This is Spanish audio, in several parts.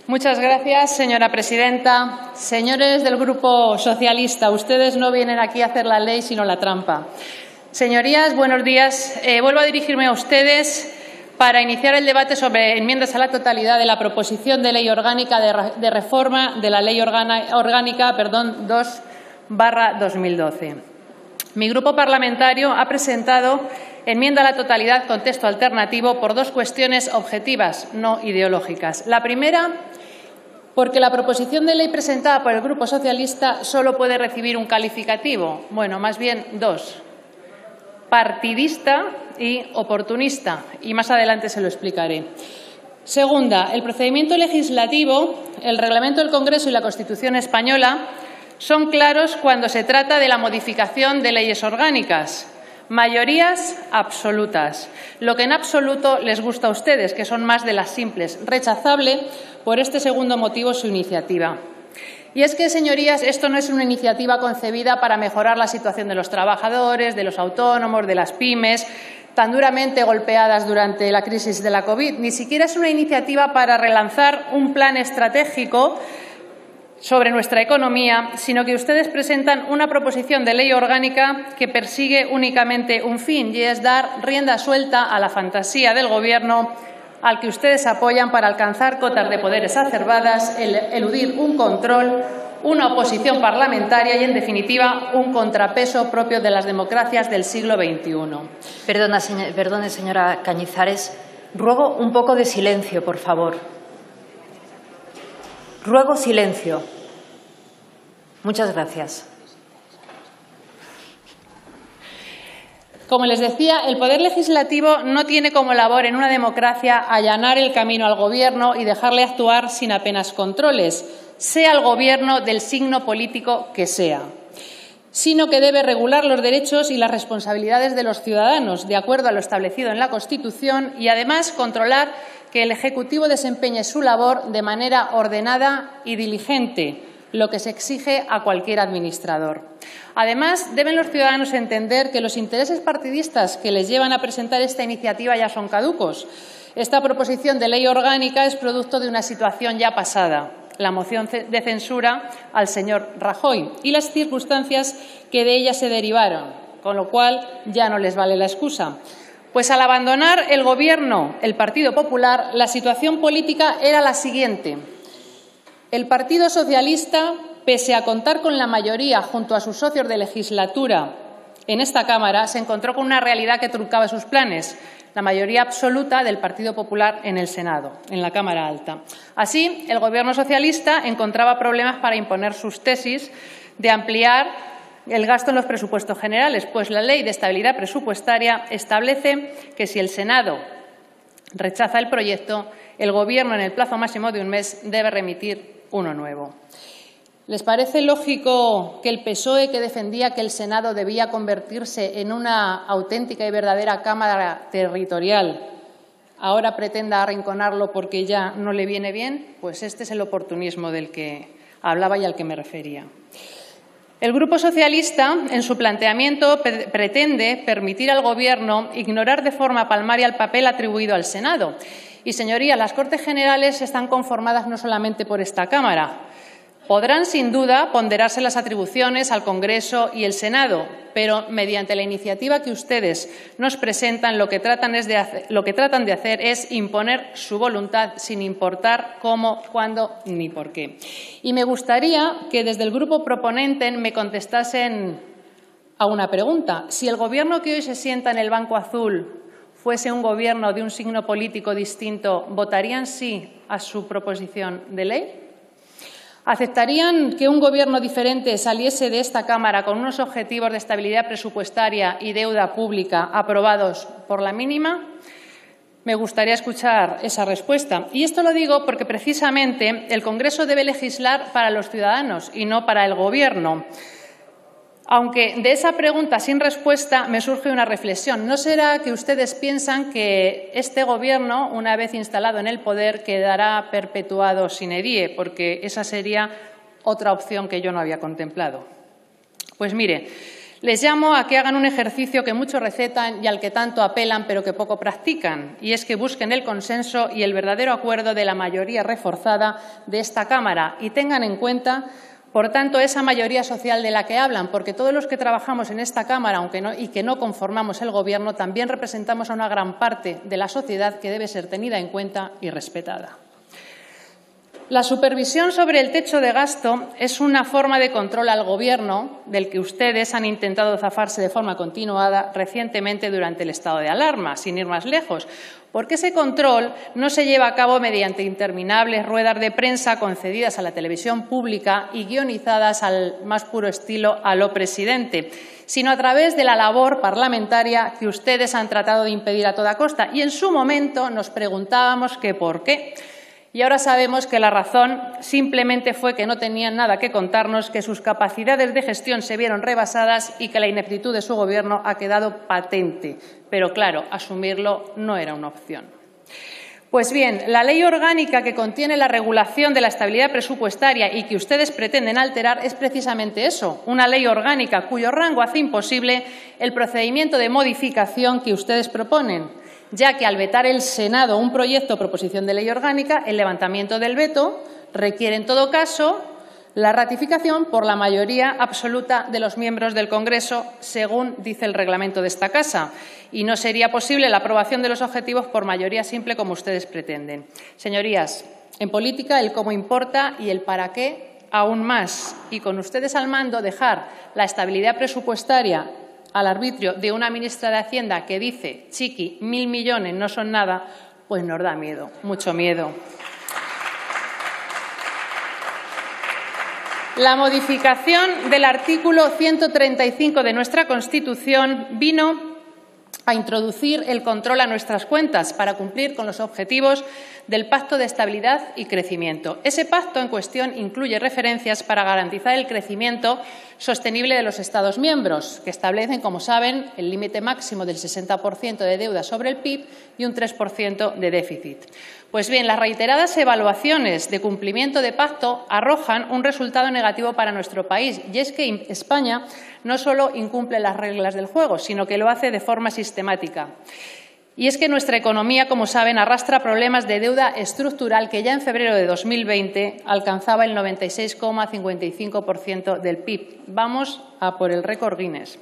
Muchas gracias, señora presidenta. Señores del Grupo Socialista, ustedes no vienen aquí a hacer la ley, sino la trampa. Señorías, buenos días. Vuelvo a dirigirme a ustedes para iniciar el debate sobre enmiendas a la totalidad de la proposición de ley orgánica de reforma de la Ley Orgánica 2/2012. Mi grupo parlamentario ha presentado enmienda a la totalidad con texto alternativo por dos cuestiones objetivas, no ideológicas. La primera, porque la proposición de ley presentada por el Grupo Socialista solo puede recibir un calificativo, bueno, más bien dos: partidista y oportunista, y más adelante se lo explicaré. Segunda, el procedimiento legislativo, el Reglamento del Congreso y la Constitución española son claros cuando se trata de la modificación de leyes orgánicas. Mayorías absolutas, lo que en absoluto les gusta a ustedes, que son más de las simples. Rechazable por este segundo motivo su iniciativa. Y es que, señorías, esto no es una iniciativa concebida para mejorar la situación de los trabajadores, de los autónomos, de las pymes, tan duramente golpeadas durante la crisis de la COVID. Ni siquiera es una iniciativa para relanzar un plan estratégico sobre nuestra economía, sino que ustedes presentan una proposición de ley orgánica que persigue únicamente un fin, y es dar rienda suelta a la fantasía del Gobierno al que ustedes apoyan para alcanzar cotas de poder exacerbadas, eludir un control, una oposición parlamentaria y, en definitiva, un contrapeso propio de las democracias del siglo XXI. Perdone, señora Cañizares. Ruego un poco de silencio, por favor. Ruego silencio. Muchas gracias. Como les decía, el Poder Legislativo no tiene como labor en una democracia allanar el camino al Gobierno y dejarle actuar sin apenas controles, sea el Gobierno del signo político que sea, sino que debe regular los derechos y las responsabilidades de los ciudadanos, de acuerdo a lo establecido en la Constitución, y además controlar que el Ejecutivo desempeñe su labor de manera ordenada y diligente, lo que se exige a cualquier administrador. Además, deben los ciudadanos entender que los intereses partidistas que les llevan a presentar esta iniciativa ya son caducos. Esta proposición de ley orgánica es producto de una situación ya pasada, la moción de censura al señor Rajoy y las circunstancias que de ella se derivaron, con lo cual ya no les vale la excusa. Pues al abandonar el Gobierno el Partido Popular, la situación política era la siguiente. El Partido Socialista, pese a contar con la mayoría junto a sus socios de legislatura en esta Cámara, se encontró con una realidad que truncaba sus planes: la mayoría absoluta del Partido Popular en el Senado, en la Cámara Alta. Así, el Gobierno socialista encontraba problemas para imponer sus tesis de ampliar el gasto en los presupuestos generales, pues la Ley de Estabilidad Presupuestaria establece que si el Senado rechaza el proyecto, el Gobierno, en el plazo máximo de un mes, debe remitir uno nuevo. ¿Les parece lógico que el PSOE, que defendía que el Senado debía convertirse en una auténtica y verdadera Cámara territorial, ahora pretenda arrinconarlo porque ya no le viene bien? Pues este es el oportunismo del que hablaba y al que me refería. El Grupo Socialista, en su planteamiento, pretende permitir al Gobierno ignorar de forma palmaria el papel atribuido al Senado. Y, señorías, las Cortes Generales están conformadas no solamente por esta Cámara. Podrán, sin duda, ponderarse las atribuciones al Congreso y el Senado, pero mediante la iniciativa que ustedes nos presentan, lo que tratan de hacer es imponer su voluntad sin importar cómo, cuándo ni por qué. Y me gustaría que desde el grupo proponente me contestasen a una pregunta. Si el Gobierno que hoy se sienta en el banco azul fuese un Gobierno de un signo político distinto, ¿votarían sí a su proposición de ley? ¿Aceptarían que un Gobierno diferente saliese de esta Cámara con unos objetivos de estabilidad presupuestaria y deuda pública aprobados por la mínima? Me gustaría escuchar esa respuesta. Y esto lo digo porque precisamente el Congreso debe legislar para los ciudadanos y no para el Gobierno. Aunque de esa pregunta sin respuesta me surge una reflexión. ¿No será que ustedes piensan que este Gobierno, una vez instalado en el poder, quedará perpetuado sine die? Porque esa sería otra opción que yo no había contemplado. Pues mire, Les llamo a que hagan un ejercicio que muchos recetan y al que tanto apelan, pero que poco practican, y es que busquen el consenso y el verdadero acuerdo de la mayoría reforzada de esta Cámara y tengan en cuenta, por tanto, esa mayoría social de la que hablan, porque todos los que trabajamos en esta Cámara y que no conformamos el Gobierno también representamos a una gran parte de la sociedad que debe ser tenida en cuenta y respetada. La supervisión sobre el techo de gasto es una forma de control al Gobierno del que ustedes han intentado zafarse de forma continuada recientemente durante el estado de alarma, sin ir más lejos, porque ese control no se lleva a cabo mediante interminables ruedas de prensa concedidas a la televisión pública y guionizadas al más puro estilo a lo presidente, sino a través de la labor parlamentaria que ustedes han tratado de impedir a toda costa. Y en su momento nos preguntábamos que por qué. Y ahora sabemos que la razón simplemente fue que no tenían nada que contarnos, que sus capacidades de gestión se vieron rebasadas y que la ineptitud de su Gobierno ha quedado patente. Pero, claro, asumirlo no era una opción. Pues bien, la ley orgánica que contiene la regulación de la estabilidad presupuestaria y que ustedes pretenden alterar es precisamente eso, una ley orgánica cuyo rango hace imposible el procedimiento de modificación que ustedes proponen, ya que al vetar el Senado un proyecto o proposición de ley orgánica, el levantamiento del veto requiere, en todo caso, la ratificación por la mayoría absoluta de los miembros del Congreso, según dice el reglamento de esta Casa, y no sería posible la aprobación de los objetivos por mayoría simple como ustedes pretenden. Señorías, en política el cómo importa y el para qué aún más, y con ustedes al mando dejar la estabilidad presupuestaria al arbitrio de una ministra de Hacienda que dice, chiqui, 1.000 millones no son nada, pues nos da miedo, mucho miedo. La modificación del artículo 135 de nuestra Constitución vino a introducir el control a nuestras cuentas para cumplir con los objetivos del Pacto de Estabilidad y Crecimiento. Ese pacto en cuestión incluye referencias para garantizar el crecimiento sostenible de los Estados miembros, que establecen, como saben, el límite máximo del 60% de deuda sobre el PIB y un 3% de déficit. Pues bien, las reiteradas evaluaciones de cumplimiento de pacto arrojan un resultado negativo para nuestro país, y es que España no solo incumple las reglas del juego, sino que lo hace de forma sistemática. Y es que nuestra economía, como saben, arrastra problemas de deuda estructural que ya en febrero de 2020 alcanzaba el 96,55% del PIB. Vamos a por el récord Guinness.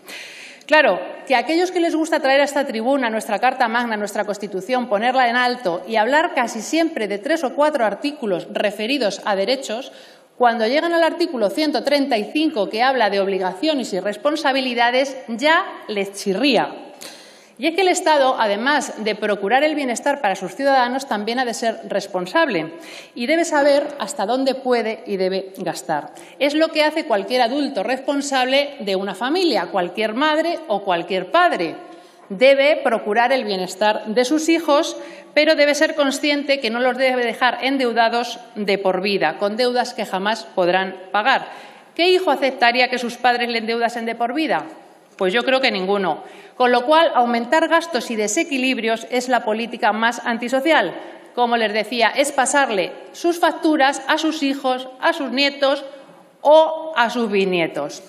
Claro, que a aquellos que les gusta traer a esta tribuna nuestra Carta Magna, nuestra Constitución, ponerla en alto y hablar casi siempre de 3 o 4 artículos referidos a derechos, cuando llegan al artículo 135, que habla de obligaciones y responsabilidades, ya les chirría. Y es que el Estado, además de procurar el bienestar para sus ciudadanos, también ha de ser responsable y debe saber hasta dónde puede y debe gastar. Es lo que hace cualquier adulto responsable de una familia, cualquier madre o cualquier padre. Debe procurar el bienestar de sus hijos, pero debe ser consciente que no los debe dejar endeudados de por vida, con deudas que jamás podrán pagar. ¿Qué hijo aceptaría que sus padres le endeudasen de por vida? Pues yo creo que ninguno. Con lo cual, aumentar gastos y desequilibrios es la política más antisocial. Como les decía, es pasarle sus facturas a sus hijos, a sus nietos o a sus bisnietos.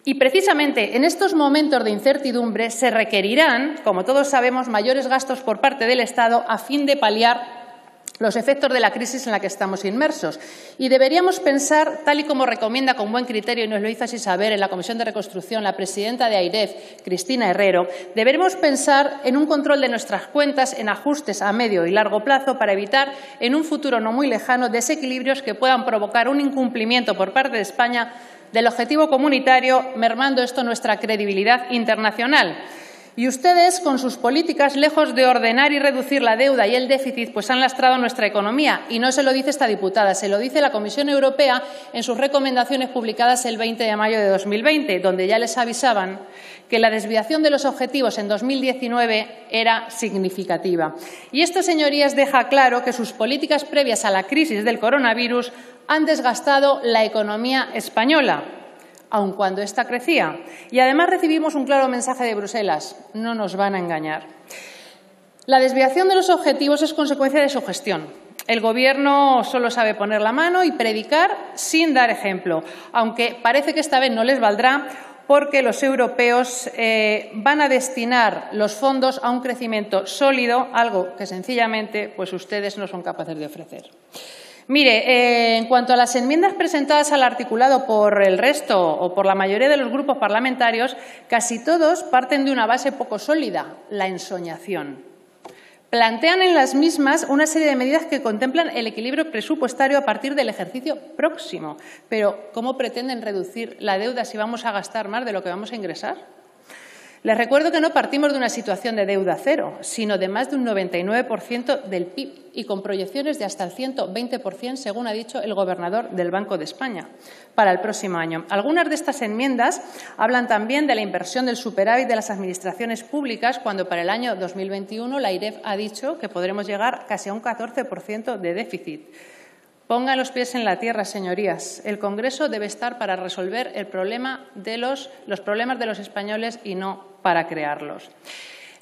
Y precisamente en estos momentos de incertidumbre se requerirán, como todos sabemos, mayores gastos por parte del Estado a fin de paliar los efectos de la crisis en la que estamos inmersos. Y deberíamos pensar, tal y como recomienda con buen criterio, y nos lo hizo así saber en la Comisión de Reconstrucción la presidenta de AIREF, Cristina Herrero, deberemos pensar en un control de nuestras cuentas, en ajustes a medio y largo plazo para evitar en un futuro no muy lejano desequilibrios que puedan provocar un incumplimiento por parte de España del objetivo comunitario, mermando esto nuestra credibilidad internacional. Y ustedes, con sus políticas, lejos de ordenar y reducir la deuda y el déficit, pues han lastrado nuestra economía. Y no se lo dice esta diputada, se lo dice la Comisión Europea en sus recomendaciones publicadas el 20 de mayo de 2020, donde ya les avisaban que la desviación de los objetivos en 2019 era significativa. Y esto, señorías, deja claro que sus políticas previas a la crisis del coronavirus han desgastado la economía española, aun cuando ésta crecía. Y además recibimos un claro mensaje de Bruselas: no nos van a engañar. La desviación de los objetivos es consecuencia de su gestión. El Gobierno solo sabe poner la mano y predicar sin dar ejemplo, aunque parece que esta vez no les valdrá, porque los europeos van a destinar los fondos a un crecimiento sólido, algo que sencillamente pues ustedes no son capaces de ofrecer. Mire, en cuanto a las enmiendas presentadas al articulado por el resto o por la mayoría de los grupos parlamentarios, casi todos parten de una base poco sólida, la ensoñación. Plantean en las mismas una serie de medidas que contemplan el equilibrio presupuestario a partir del ejercicio próximo. Pero, ¿cómo pretenden reducir la deuda si vamos a gastar más de lo que vamos a ingresar? Les recuerdo que no partimos de una situación de deuda cero, sino de más de un 99% del PIB y con proyecciones de hasta el 120%, según ha dicho el gobernador del Banco de España, para el próximo año. Algunas de estas enmiendas hablan también de la inversión del superávit de las administraciones públicas, cuando para el año 2021 la AIREF ha dicho que podremos llegar casi a un 14% de déficit. Pongan los pies en la tierra, señorías. El Congreso debe estar para resolver los problemas de los españoles y no para crearlos.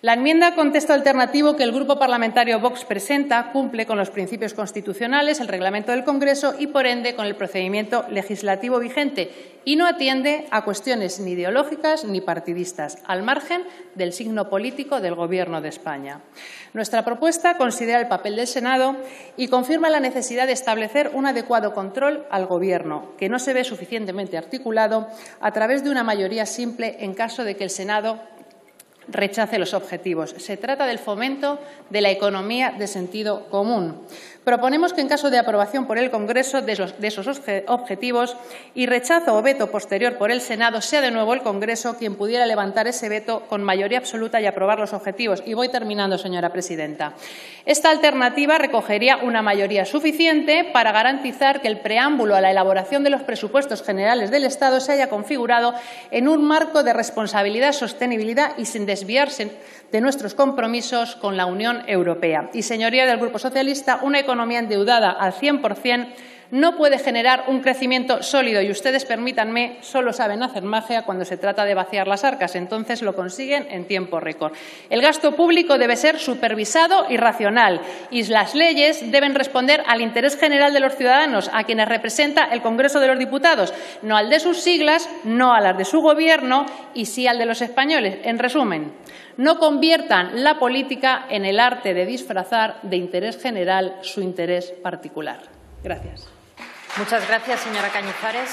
La enmienda con texto alternativo que el Grupo Parlamentario Vox presenta cumple con los principios constitucionales, el reglamento del Congreso y, por ende, con el procedimiento legislativo vigente y no atiende a cuestiones ni ideológicas ni partidistas, al margen del signo político del Gobierno de España. Nuestra propuesta considera el papel del Senado y confirma la necesidad de establecer un adecuado control al Gobierno, que no se ve suficientemente articulado a través de una mayoría simple en caso de que el Senado rechace los objetivos. Se trata del fomento de la economía de sentido común. Proponemos que, en caso de aprobación por el Congreso de esos objetivos y rechazo o veto posterior por el Senado, sea de nuevo el Congreso quien pudiera levantar ese veto con mayoría absoluta y aprobar los objetivos. Y voy terminando, señora presidenta. Esta alternativa recogería una mayoría suficiente para garantizar que el preámbulo a la elaboración de los presupuestos generales del Estado se haya configurado en un marco de responsabilidad, sostenibilidad y sin desviarse de nuestros compromisos con la Unión Europea. Y, señoría del Grupo Socialista, una economía endeudada al 100% no puede generar un crecimiento sólido y ustedes, permítanme, solo saben hacer magia cuando se trata de vaciar las arcas. Entonces lo consiguen en tiempo récord. El gasto público debe ser supervisado y racional y las leyes deben responder al interés general de los ciudadanos, a quienes representa el Congreso de los Diputados, no al de sus siglas, no a las de su Gobierno y sí al de los españoles. En resumen, no conviertan la política en el arte de disfrazar de interés general su interés particular. Gracias. Muchas gracias, señora Cañizares.